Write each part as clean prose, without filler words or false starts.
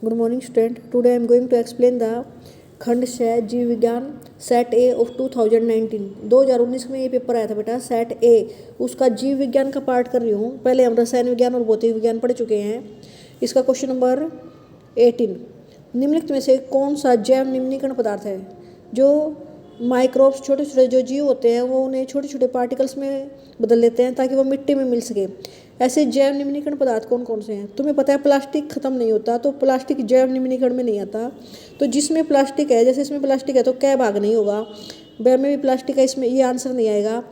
Good morning student, today I am going to explain the खंड 6 जीव विज्ञान set A of 2019। 2019 में ये पेपर आया था बेटा, सेट ए, उसका जीव विज्ञान का पार्ट कर रही हूँ। पहले हम रसायन विज्ञान और भौतिक विज्ञान पढ़ चुके हैं। इसका क्वेश्चन नंबर 18, निम्नलिखित में से कौन सा जैव निम्नीकरण पदार्थ है? जो माइक्रोब्स, छोटे छोटे जो जीव होते हैं, वो उन्हें छोटे छोटे पार्टिकल्स में बदल देते हैं ताकि वो मिट्टी में मिल सके। ऐसे जैव निम्नीकरण पदार्थ कौन कौन से हैं? तुम्हें पता है प्लास्टिक खत्म नहीं होता, तो प्लास्टिक जैव निम्नीकरण में नहीं आता। तो जिसमें प्लास्टिक है, जैसे इसमें प्लास्टिक है तो कै भाग नहीं होगा, बै में भी प्लास्टिक है, इसमें ये आंसर नहीं आएगा।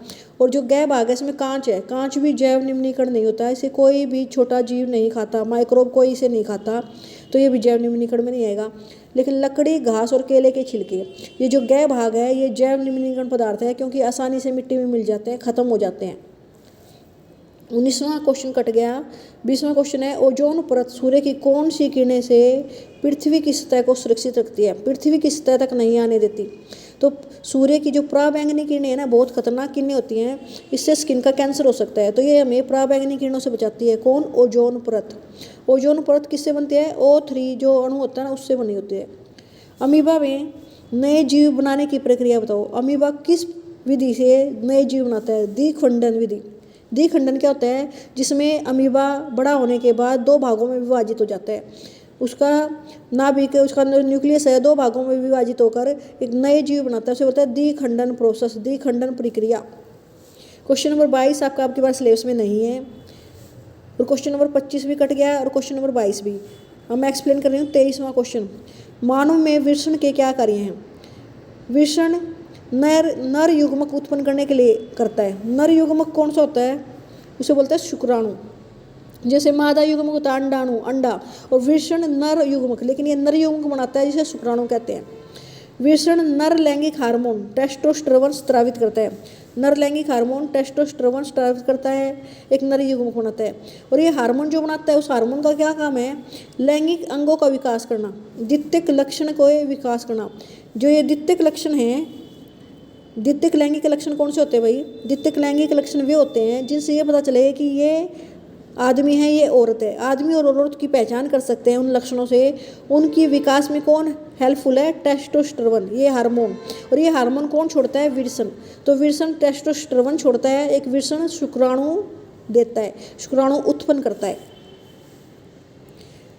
और जो गै भाग है इसमें कांच है, कांच भी जैव निम्नीकरण नहीं होता, इसे कोई भी छोटा जीव नहीं खाता, माइक्रोब कोई इसे नहीं खाता, तो ये भी जैव निम्नीकरण में नहीं आएगा। लेकिन लकड़ी, घास और केले के छिलके, ये जो गै भाग है ये जैव निम्नीकरण पदार्थ है, क्योंकि आसानी से मिट्टी में मिल जाते हैं, खत्म हो जाते हैं। 19वां क्वेश्चन कट गया। 20वां क्वेश्चन है, ओजोन परत सूर्य की कौन सी किरणें से पृथ्वी की सतह को सुरक्षित रखती है? पृथ्वी की सतह तक नहीं आने देती। तो सूर्य की जो पराबैंगनी किरणें हैं ना, बहुत खतरनाक किरणें होती हैं, इससे स्किन का कैंसर हो सकता है, तो ये हमें पराबैंगनी किरणों से बचाती है। कौन? ओजोन परत। ओजोन परत किससे बनती है? O3 जो अणु होता है ना, उससे बनी होती है। अमीबा में नए जीव बनाने की प्रक्रिया बताओ। अमीबा किस विधि से नए जीव बनाता है? द्विखंडन विधि। द्विखंडन क्या होता है? जिसमें अमीबा बड़ा होने के बाद 2 भागों में विभाजित हो जाता है, उसका नाभिक, उसका न्यूक्लियस है, 2 भागों में विभाजित होकर एक नए जीव बनाता है, उसे बोलता है द्विखंडन प्रोसेस, द्विखंडन प्रक्रिया। क्वेश्चन नंबर 22 आपके पास सिलेबस में नहीं है, और क्वेश्चन नंबर 25 भी कट गया, और क्वेश्चन नंबर 22 भी। अब मैं एक्सप्लेन कर रही हूँ 23वां क्वेश्चन। मानव में विषण के क्या कार्य हैं? विषण नर युग्मक उत्पन्न करने के लिए करता है। नर युग्मक कौन सा होता है? उसे बोलते हैं शुक्राणु। जैसे मादा युग्मक होता है अंडाणु, अंडा, और विषण नर युग्मक, लेकिन ये नर युग्मक बनाता है जिसे शुक्राणु कहते हैं। विषण नर लैंगिक हार्मोन टेस्टोस्टेरोन स्रावित करता है। नर लैंगिक हार्मोन टेस्टोस्टेरोन स्रावित करता है, एक नर युग्मक बनाता है। और ये हार्मोन जो बनाता है, उस हार्मोन का क्या काम है? लैंगिक अंगों का विकास करना, द्वितीयक लक्षण को विकास करना। जो ये द्वितीयक लक्षण है, द्वितीयक लैंगिक लक्षण कौन से होते हैं भाई? द्वितीयक लैंगिक लक्षण वे होते हैं जिनसे ये पता चले कि ये आदमी है, ये औरत है। आदमी और औरत की पहचान कर सकते हैं उन लक्षणों से। उनकी विकास में कौन हेल्पफुल है? टेस्टोस्टेरोन, ये हार्मोन। और ये हार्मोन कौन छोड़ता है? विषण। तो विषण टेस्टोस्टेरोन छोड़ता है, एक विषण शुक्राणु देता है, शुक्राणु उत्पन्न करता है।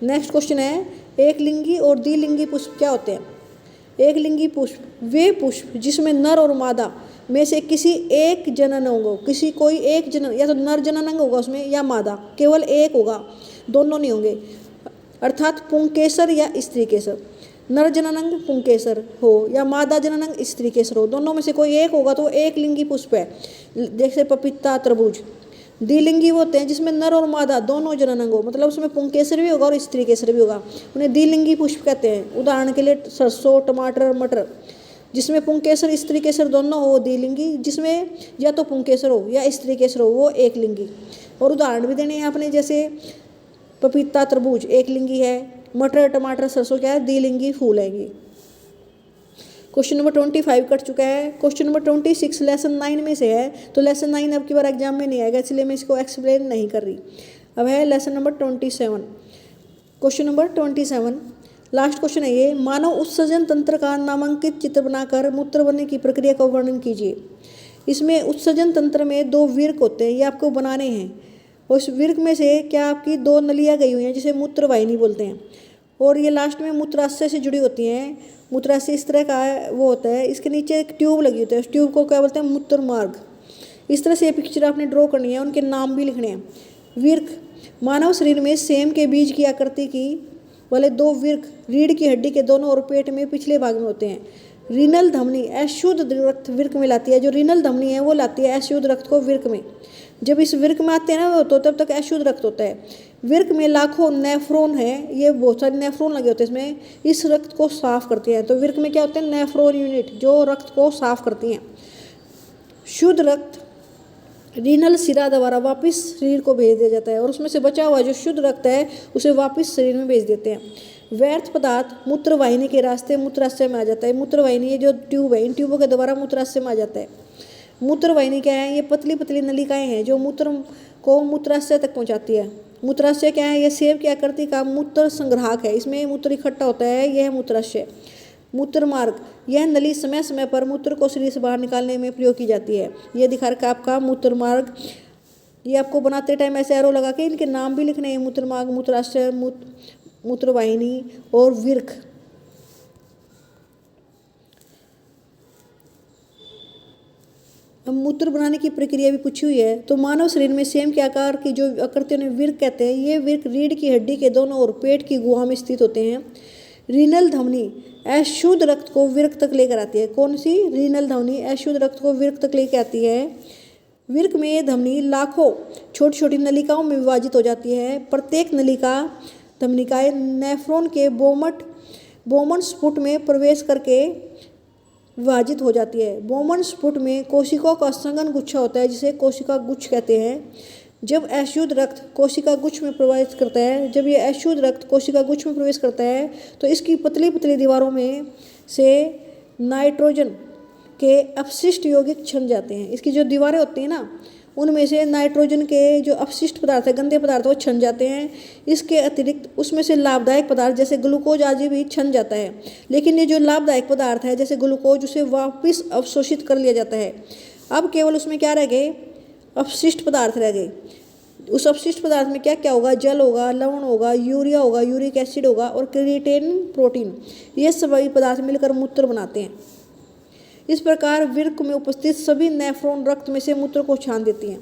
नेक्स्ट क्वेश्चन है, एक लिंगी और द्विलिंगी पुष्प क्या होते हैं? एक लिंगी पुष्प वे पुष्प जिसमें नर और मादा में से किसी एक जनन अंग हो, किसी कोई एक जनन, या तो नर जनन अंग होगा उसमें, या मादा, केवल एक होगा, दोनों नहीं होंगे, अर्थात पुंकेसर या स्त्री केसर। नर जनन अंग पुंकेसर हो या मादा जनन अंग स्त्री केसर हो, दोनों में से कोई एक होगा तो एक लिंगी पुष्प है, जैसे पपीता, तरबूज। द्विलिंगी वो होते हैं जिसमें नर और मादा दोनों जनन अंग हो, मतलब उसमें पुंकेसर भी होगा और स्त्री केसर भी होगा, उन्हें द्विलिंगी पुष्प कहते हैं। उदाहरण के लिए सरसों, टमाटर, मटर। जिसमें पुंकेसर स्त्री केसर दोनों हो द्विलिंगी, जिसमें या तो पुंकेसर हो या स्त्री केसर हो वो एक लिंगी। और उदाहरण भी देने हैं आपने, जैसे पपीता, तरबूज एक लिंगी है, मटर, टमाटर, सरसों क्या है? द्विलिंगी फूल है। क्वेश्चन नंबर 25 कट चुका है। क्वेश्चन नंबर 26 लेसन 9 में से है, तो लेसन 9 अब की बार एग्जाम में नहीं आएगा, इसलिए मैं इसको एक्सप्लेन नहीं कर रही। अब है lesson number 27। Question number 27 last question है ये, मानव उत्सर्जन तंत्र का नामांकित चित्र बनाकर मूत्र बनने की प्रक्रिया का वर्णन कीजिए। इसमें उत्सर्जन तंत्र में 2 विर्क होते हैं, ये आपको बनाने हैं। उस विर्क में से क्या आपकी 2 नलियाँ गई हुई हैं जिसे मूत्रवाहिनी बोलते हैं, और ये लास्ट में मूत्राशय से जुड़ी होती हैं। मूत्राशय इस तरह का वो होता है, इसके नीचे एक ट्यूब लगी होती है, उस ट्यूब को क्या बोलते हैं? मूत्र मार्ग। इस तरह से ये पिक्चर आपने ड्रॉ करनी है, उनके नाम भी लिखने हैं। विर्क, मानव शरीर में सेम के बीज की आकृति की वाले 2 विर्क रीढ़ की हड्डी के दोनों और पेट में पिछले भाग में होते हैं। रीनल धमनी अशुद्ध रक्त विर्क में लाती है, जो रीनल धमनी है वो लाती है अशुद्ध रक्त को विर्क में। जब इस विर्क में आते हैं ना तो तब तक अशुद्ध रक्त होता है। विर्क में लाखों नेफ्रॉन है, ये बहुत सारे नेफ्रॉन लगे होते हैं इसमें, इस रक्त को साफ करते हैं। तो विर्क में क्या होते हैं? नेफ्रॉन यूनिट, जो रक्त को साफ करती हैं। शुद्ध रक्त रीनल सिरा द्वारा वापस शरीर को भेज दिया जाता है, और उसमें से बचा हुआ जो शुद्ध रक्त है उसे वापस शरीर में भेज देते हैं। व्यर्थ पदार्थ मूत्रवाहिनी के रास्ते मूत्राशय में आ जाता है। मूत्रवाहिनी ये जो ट्यूब है, इन ट्यूबों के द्वारा मूत्राशय में आ जाता है। मूत्रवाहिनी क्या है? ये पतली पतली नलिकाएं हैं जो मूत्र को मूत्राशय तक पहुंचाती है। मूत्राशय क्या है? यह सेब की आकृति का मूत्र संग्राहक है, इसमें मूत्र इकट्ठा होता है, यह है मूत्राशय। मूत्र मार्ग, यह नली समय समय पर मूत्र को शरीर से बाहर निकालने में प्रयोग की जाती है। यह दिखा रखा है आपका मूत्र मार्ग। ये आपको बनाते टाइम ऐसे एरो लगा के इनके नाम भी लिखने हैं, मूत्र मार्ग, मूत्राशय, मूत्रवाहिनी और विर्क। मूत्र बनाने की प्रक्रिया भी पूछी हुई है। तो मानव शरीर में सेम के आकार की जो आकृतियों ने विर्क कहते हैं, ये विर्क रीढ़ की हड्डी के दोनों ओर पेट की गुहा में स्थित होते हैं। रीनल धमनी अशुद्ध रक्त को विर्क तक लेकर आती है। कौन सी? रीनल धमनी अशुद्ध रक्त को विर्क तक लेकर आती है। विर्क में ये धमनी लाखों छोटी छोटी नलिकाओं में विभाजित हो जाती है। प्रत्येक नलिका धमनिकाएं नेफ्रॉन के बोमन स्फुट में प्रवेश करके विभाजित हो जाती है। बोमन स्फुट में कोशिकाओं का संघन गुच्छा होता है, जिसे कोशिका गुच्छ कहते हैं। जब अशुद्ध रक्त कोशिका गुच्छ में प्रवेश करता है, जब ये अशुद्ध रक्त कोशिका गुच्छ में प्रवेश करता है तो इसकी पतली पतली दीवारों में से नाइट्रोजन के अपशिष्ट यौगिक छन जाते हैं। इसकी जो दीवारें होती हैं ना, उनमें से नाइट्रोजन के जो अपशिष्ट पदार्थ है, गंदे पदार्थ, वो छन जाते हैं। इसके अतिरिक्त उसमें से लाभदायक पदार्थ जैसे ग्लूकोज आदि भी छन जाता है। लेकिन ये जो लाभदायक पदार्थ है जैसे ग्लूकोज, उसे वापस अवशोषित कर लिया जाता है। अब केवल उसमें क्या रह गए? अपशिष्ट पदार्थ रह गए। उस अपशिष्ट पदार्थ में क्या क्या होगा? जल होगा, लवण होगा, यूरिया होगा, यूरिक एसिड होगा और क्रिएटिन प्रोटीन। ये सभी पदार्थ मिलकर मूत्र बनाते हैं। इस प्रकार विर्क में उपस्थित सभी नेफ्रॉन रक्त में से मूत्र को छान देती हैं।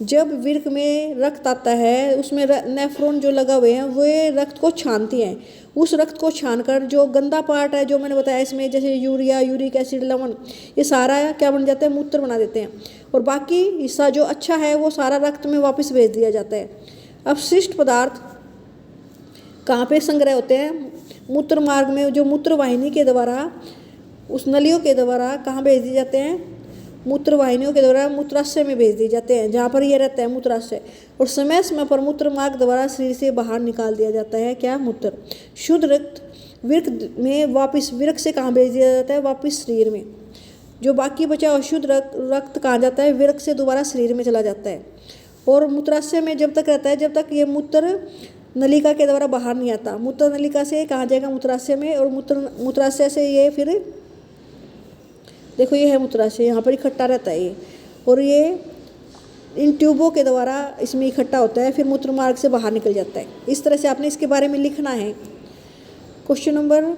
जब विर्क में रक्त आता है, उसमें नेफ्रॉन जो लगा हुए हैं वे रक्त को छानती हैं। उस रक्त को छानकर जो गंदा पार्ट है, जो मैंने बताया इसमें, जैसे यूरिया, यूरिक एसिड, लवण, ये सारा क्या बन जाता है? मूत्र बना देते हैं। और बाकी हिस्सा जो अच्छा है वो सारा रक्त में वापस भेज दिया जाता है। अपशिष्ट पदार्थ कहाँ पे संग्रह होते हैं? मूत्र मार्ग में, जो मूत्रवाहिनी के द्वारा, उस नलियों के द्वारा कहाँ भेज दिए जाते हैं? मूत्रवाहिनियों के द्वारा मूत्राशय में भेज दिए जाते हैं, जहाँ पर ये रहता है मूत्राशय। और समय समय पर मूत्र मार्ग द्वारा शरीर से बाहर निकाल दिया जाता है क्या? मूत्र। शुद्ध रक्त विर्क में वापस, विर्क से कहाँ भेज दिया जाता है? वापस शरीर में। जो बाकी बचा अशुद्ध रक्त कहाँ जाता है? विर्क से दोबारा शरीर में चला जाता है। और मूत्राशय में जब तक रहता है जब तक ये मूत्र नलिका के द्वारा बाहर नहीं आता। मूत्र नलिका से कहाँ जाएगा? मूत्राशय में। और मूत्राशय से ये फिर देखो, ये है मूत्राशय, यहाँ पर इकट्ठा रहता है ये, और ये इन ट्यूबों के द्वारा इसमें इकट्ठा होता है, फिर मूत्र मार्ग से बाहर निकल जाता है। इस तरह से आपने इसके बारे में लिखना है। क्वेश्चन नंबर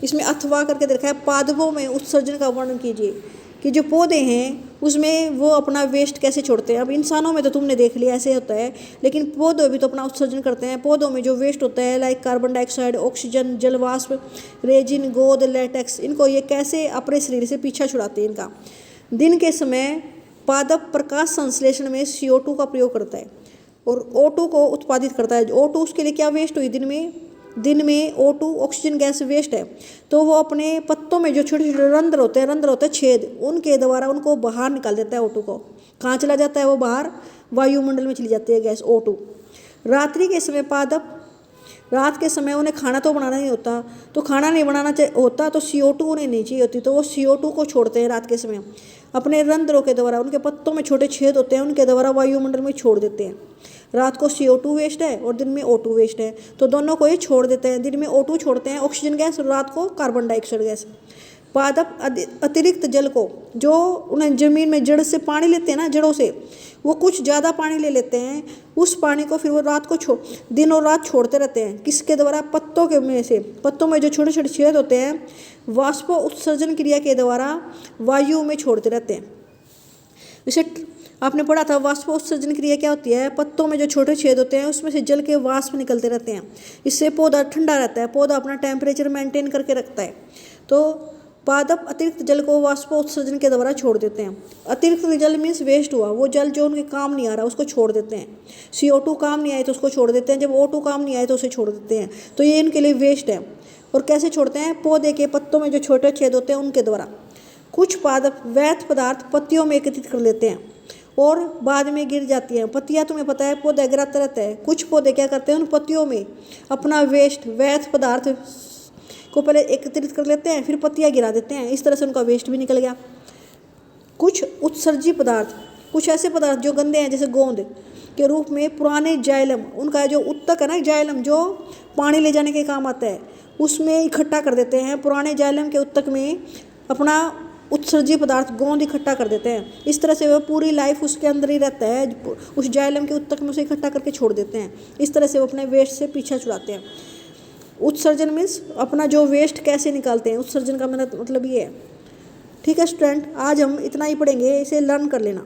इसमें अथवा करके देखा है, पादपों में उत्सर्जन का वर्णन कीजिए कि जो पौधे हैं उसमें वो अपना वेस्ट कैसे छोड़ते हैं। अब इंसानों में तो तुमने देख लिया ऐसे होता है, लेकिन पौधों भी तो अपना उत्सर्जन करते हैं। पौधों में जो वेस्ट होता है लाइक कार्बन डाइऑक्साइड, ऑक्सीजन, जलवाष्प, रेजिन, गोंद, लेटेक्स, इनको ये कैसे अपने शरीर से पीछा छुड़ाते हैं इनका। दिन के समय पादप प्रकाश संश्लेषण में CO2 का प्रयोग करता है और O2 को उत्पादित करता है। O2 उसके लिए क्या वेस्ट हुई? दिन में O2 ऑक्सीजन गैस वेस्ट है, तो वो अपने पत्तों में जो छोटे छोटे रंध्र होते हैं छेद, उनके द्वारा उनको बाहर निकाल देता है। O2 को कहाँ चला जाता है? वो बाहर वायुमंडल में चली जाती है गैस O2। रात्रि के समय पादप, रात के समय उन्हें खाना तो बनाना नहीं होता, तो खाना नहीं बनाना होता तो CO2 उन्हें नहीं चाहिए होती, तो वो CO2 को छोड़ते हैं रात के समय अपने रंध्रों के द्वारा। उनके पत्तों में छोटे छेद होते हैं, उनके द्वारा वायुमंडल में छोड़ देते हैं। रात को CO2 वेस्ट है और दिन में O2 वेस्ट है, तो दोनों को ये छोड़ देते हैं। दिन में O2 छोड़ते हैं ऑक्सीजन गैस और रात को कार्बन डाइऑक्साइड गैस। पादप अतिरिक्त जल को, जो उन्हें जमीन में जड़ से पानी लेते हैं ना, जड़ों से वो कुछ ज़्यादा पानी ले लेते हैं, उस पानी को फिर वो रात को दिन और रात छोड़ते रहते हैं। किसके द्वारा? पत्तों के में से। पत्तों में जो छोटे छोटे छेद होते हैं वाष्प उत्सर्जन क्रिया के द्वारा वायु में छोड़ते रहते हैं। जैसे आपने पढ़ा था वाष्प उत्सर्जन क्रिया क्या होती है? पत्तों में जो छोटे छेद होते हैं उसमें से जल के वाष्प निकलते रहते हैं, इससे पौधा ठंडा रहता है, पौधा अपना टेम्परेचर मेंटेन करके रखता है। तो पादप अतिरिक्त जल को वाष्प उत्सर्जन के द्वारा छोड़ देते हैं। अतिरिक्त जल मीन्स वेस्ट हुआ, वो जल जो उनके काम नहीं आ रहा उसको छोड़ देते हैं। CO2 काम नहीं आए तो उसको छोड़ देते हैं, जब O2 काम नहीं आए तो उसे छोड़ देते हैं, तो ये इनके लिए वेस्ट है। और कैसे छोड़ते हैं? पौधे के पत्तों में जो छोटे छेद होते हैं उनके द्वारा। कुछ पादप वैध पदार्थ पत्तियों में एकत्रित कर लेते हैं और बाद में गिर जाती हैं। पत्तियां तुम्हें पता है पौधा गिराता रहता है, कुछ पौधे क्या करते हैं? उन पत्तियों में अपना वेस्ट, वैध पदार्थ को पहले एकत्रित कर लेते हैं, फिर पत्तियां गिरा देते हैं, इस तरह से उनका वेस्ट भी निकल गया। कुछ उत्सर्जी पदार्थ, कुछ ऐसे पदार्थ जो गंदे हैं जैसे गोंद, के रूप में पुराने जाइलम, उनका जो उत्तक है ना, जाइलम जो पानी ले जाने के काम आता है, उसमें इकट्ठा कर देते हैं। पुराने जाइलम के उत्तक में अपना उत्सर्जी पदार्थ गोंद इकट्ठा कर देते हैं। इस तरह से वह पूरी लाइफ उसके अंदर ही रहता है, उस जाइलम के उत्तक में उसे इकट्ठा करके छोड़ देते हैं। इस तरह से वो अपने वेस्ट से पीछा छुड़ाते हैं। उत्सर्जन मीन्स अपना जो वेस्ट कैसे निकालते हैं, उत्सर्जन का मतलब ये है। ठीक है स्टूडेंट, आज हम इतना ही पढ़ेंगे, इसे लर्न कर लेना।